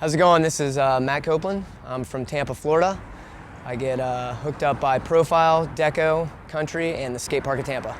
How's it going? This is Matt Coplon. I'm from Tampa, Florida. I get hooked up by Profile, Deco, Country, and the skate park of Tampa.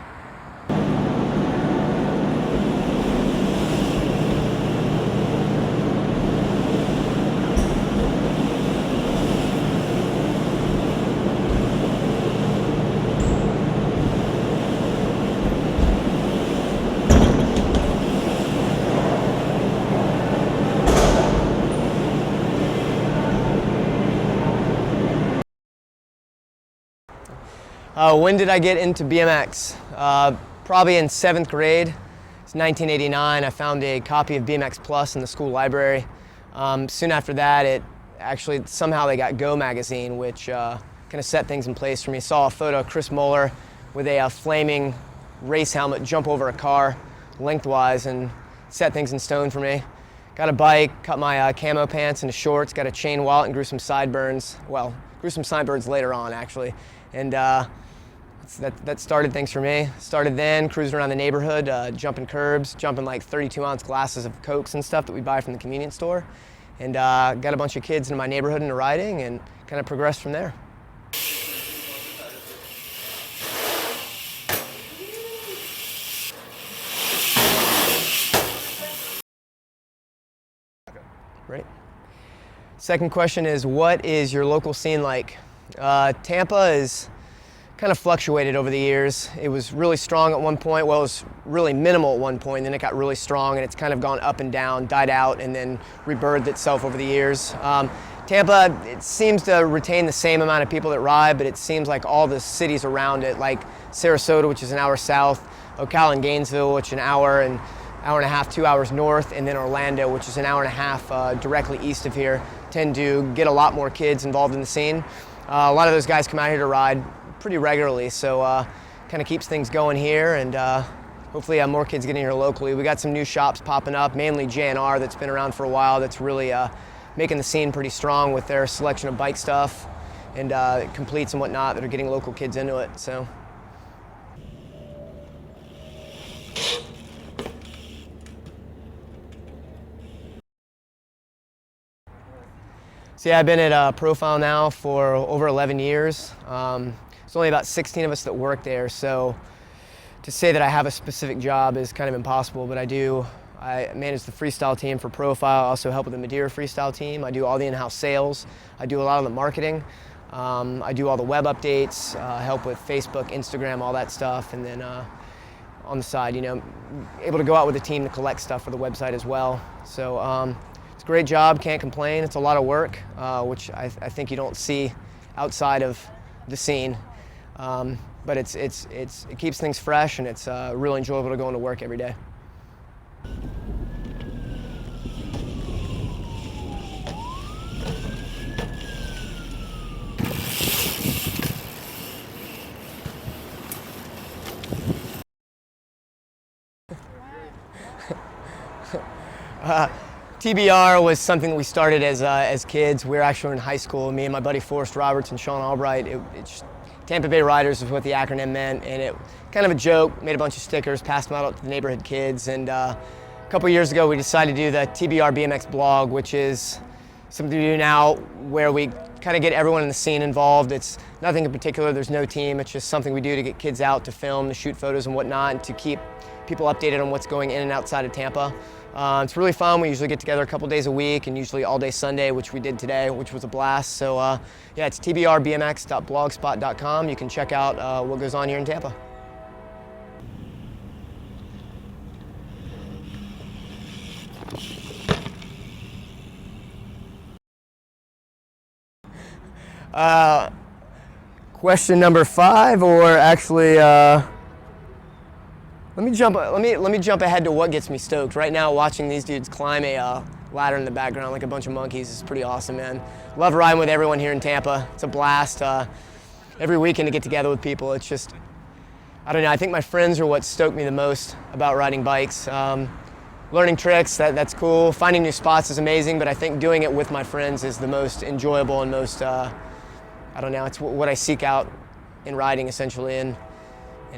When did I get into BMX? Probably in 7th grade. It's 1989. I found a copy of BMX Plus in the school library. Soon after that, somehow they got Go magazine, which kind of set things in place for me. Saw a photo of Chris Muller with a flaming race helmet jump over a car lengthwise and set things in stone for me. Got a bike, cut my camo pants into shorts, got a chain wallet, and grew some sideburns. Well, grew some sideburns later on, actually. And that started things for me. Started then, cruising around the neighborhood, jumping curbs, jumping like 32-ounce glasses of Cokes and stuff that we buy from the convenience store. And got a bunch of kids in my neighborhood into riding and kind of progressed from there. Right. Second question is, what is your local scene like? Tampa is kind of fluctuated over the years. It was really strong at one point. Well, it was really minimal at one point, then it got really strong, and it's kind of gone up and down, died out, and then rebirthed itself over the years. Tampa, it seems to retain the same amount of people that ride, but it seems like all the cities around it, like Sarasota, which is an hour south, Ocala and Gainesville, which is an hour and a half, 2 hours north, and then Orlando, which is an hour and a half directly east of here, tend to get a lot more kids involved in the scene. A lot of those guys come out here to ride pretty regularly, so kind of keeps things going here, and hopefully more kids getting here locally. We got some new shops popping up, mainly J&R that's been around for a while, that's really making the scene pretty strong with their selection of bike stuff and completes and whatnot that are getting local kids into it. So. So yeah, I've been at Profile now for over 11 years. There's only about 16 of us that work there, so to say that I have a specific job is kind of impossible, but I do. I manage the freestyle team for Profile. I also help with the Madeira freestyle team. I do all the in-house sales. I do a lot of the marketing. I do all the web updates, help with Facebook, Instagram, all that stuff, and then on the side, able to go out with the team to collect stuff for the website as well. So it's a great job, can't complain. It's a lot of work, which I think you don't see outside of the scene. But it keeps things fresh, and it's really enjoyable to go into work every day. TBR was something that we started as kids. We were actually in high school. Me and my buddy Forrest Roberts and Sean Albright. Tampa Bay Riders is what the acronym meant, and it kind of a joke. Made a bunch of stickers, passed them out to the neighborhood kids, and a couple years ago we decided to do the TBR BMX blog, which is something we do now where we kind of get everyone in the scene involved. It's nothing in particular. There's no team. It's just something we do to get kids out to film, to shoot photos and whatnot, and to keep people updated on what's going in and outside of Tampa. It's really fun. We usually get together a couple days a week, and usually all day Sunday, which we did today, which was a blast. So yeah, it's tbrbmx.blogspot.com. You can check out what goes on here in Tampa. Question number 5, or actually, let me jump ahead to what gets me stoked. Right now, watching these dudes climb a ladder in the background like a bunch of monkeys is pretty awesome, man. Love riding with everyone here in Tampa. It's a blast. Every weekend to get together with people. It's just, I don't know. I think my friends are what stoked me the most about riding bikes. Learning tricks, that's cool. Finding new spots is amazing, but I think doing it with my friends is the most enjoyable and most, I don't know. It's what I seek out in riding, essentially. And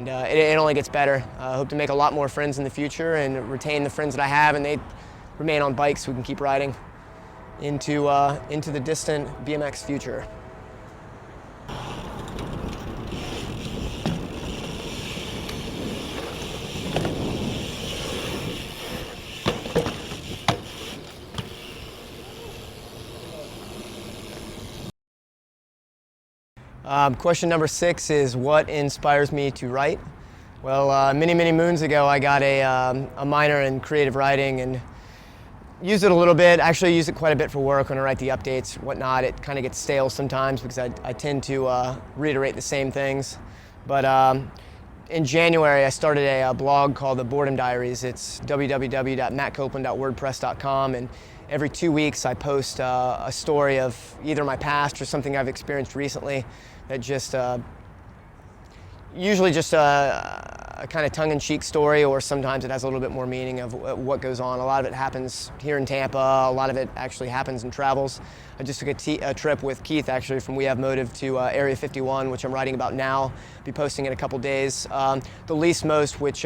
it only gets better. I hope to make a lot more friends in the future and retain the friends that I have, and they remain on bikes so we can keep riding. into the distant BMX future. Question number 6 is, what inspires me to write? Well, many moons ago, I got a minor in creative writing and used it a little bit. Actually, use it quite a bit for work when I write the updates, whatnot. It kind of gets stale sometimes because I tend to reiterate the same things. But in January, I started a blog called The Boredom Diaries. It's www.mattcoplon.wordpress.com, and every 2 weeks I post a story of either my past or something I've experienced recently that just usually just a kind of tongue-in-cheek story, or sometimes it has a little bit more meaning of what goes on. A lot of it happens here in Tampa. A lot of it actually happens in travels. I just took a trip with Keith, actually, from We Have Motive to Area 51, which I'm writing about now. Be posting in a couple days. The Least Most, which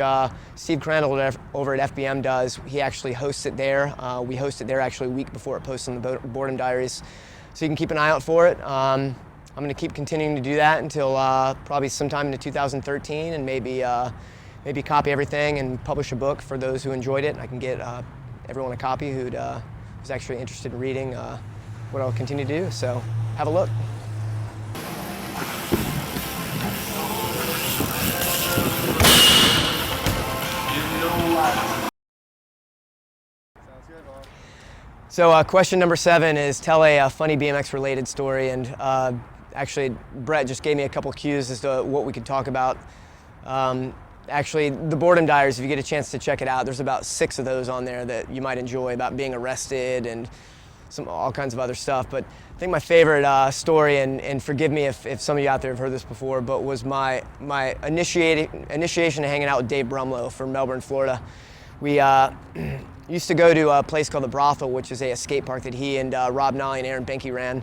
Steve Crandall over at FBM does, he actually hosts it there. We host it there actually a week before it posts on the Boredom Diaries. So you can keep an eye out for it. I'm going to keep continuing to do that until probably sometime into 2013, and maybe copy everything and publish a book for those who enjoyed it. I can get everyone a copy who's actually interested in reading what I'll continue to do. So have a look. So question number 7 is, tell a funny BMX related story. And actually, Brett just gave me a couple cues as to what we could talk about. Actually, the Boredom Diaries, if you get a chance to check it out, there's about 6 of those on there that you might enjoy, about being arrested and all kinds of other stuff. But I think my favorite story, and forgive me if some of you out there have heard this before, but was my initiation to hanging out with Dave Brumlow from Melbourne, Florida. We used to go to a place called the Brothel, which is a skate park that he and Rob Nolly and Aaron Benke ran.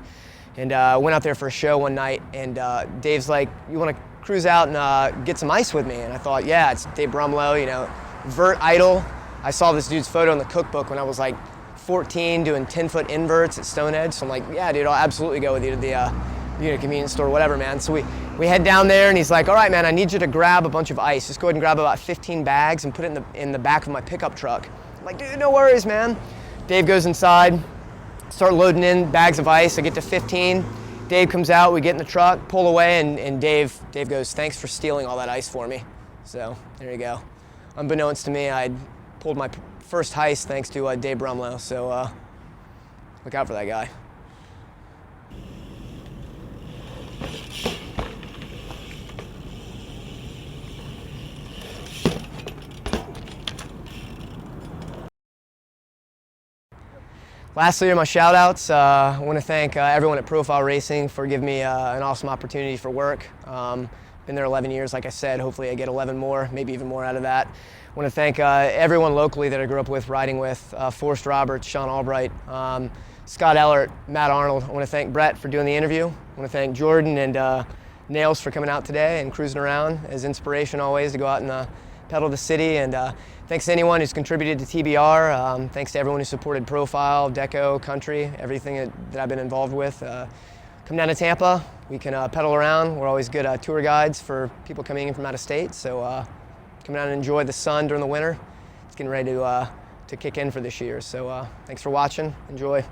And went out there for a show one night, and Dave's like, "You want to cruise out and get some ice with me?" And I thought, yeah, it's Dave Brumlow, you know, vert idol. I saw this dude's photo in the cookbook when I was like 14 doing 10-foot inverts at Stonehenge. So I'm like, yeah, dude, I'll absolutely go with you to the convenience store, whatever, man. So we head down there, and he's like, all right, man, I need you to grab a bunch of ice. Just go ahead and grab about 15 bags and put it in the back of my pickup truck. I'm like, dude, no worries, man. Dave goes inside, start loading in bags of ice. I get to 15. Dave comes out, we get in the truck, pull away, and Dave goes, thanks for stealing all that ice for me. So there you go. Unbeknownst to me, I pulled my first heist thanks to Dave Brumlow. So look out for that guy. Lastly are my shout outs. I want to thank everyone at Profile Racing for giving me an awesome opportunity for work. Been there 11 years, like I said. Hopefully I get 11 more, maybe even more out of that. I want to thank everyone locally that I grew up with, riding with, Forrest Roberts, Sean Albright, Scott Ellert, Matt Arnold. I want to thank Brett for doing the interview. I want to thank Jordan and Nails for coming out today and cruising around as inspiration always to go out and pedal the city. And thanks to anyone who's contributed to TBR. Thanks to everyone who supported Profile, Deco, Country, everything that I've been involved with. Come down to Tampa. We can pedal around. We're always good tour guides for people coming in from out of state. So come down and enjoy the sun during the winter. It's getting ready to kick in for this year. So thanks for watching. Enjoy.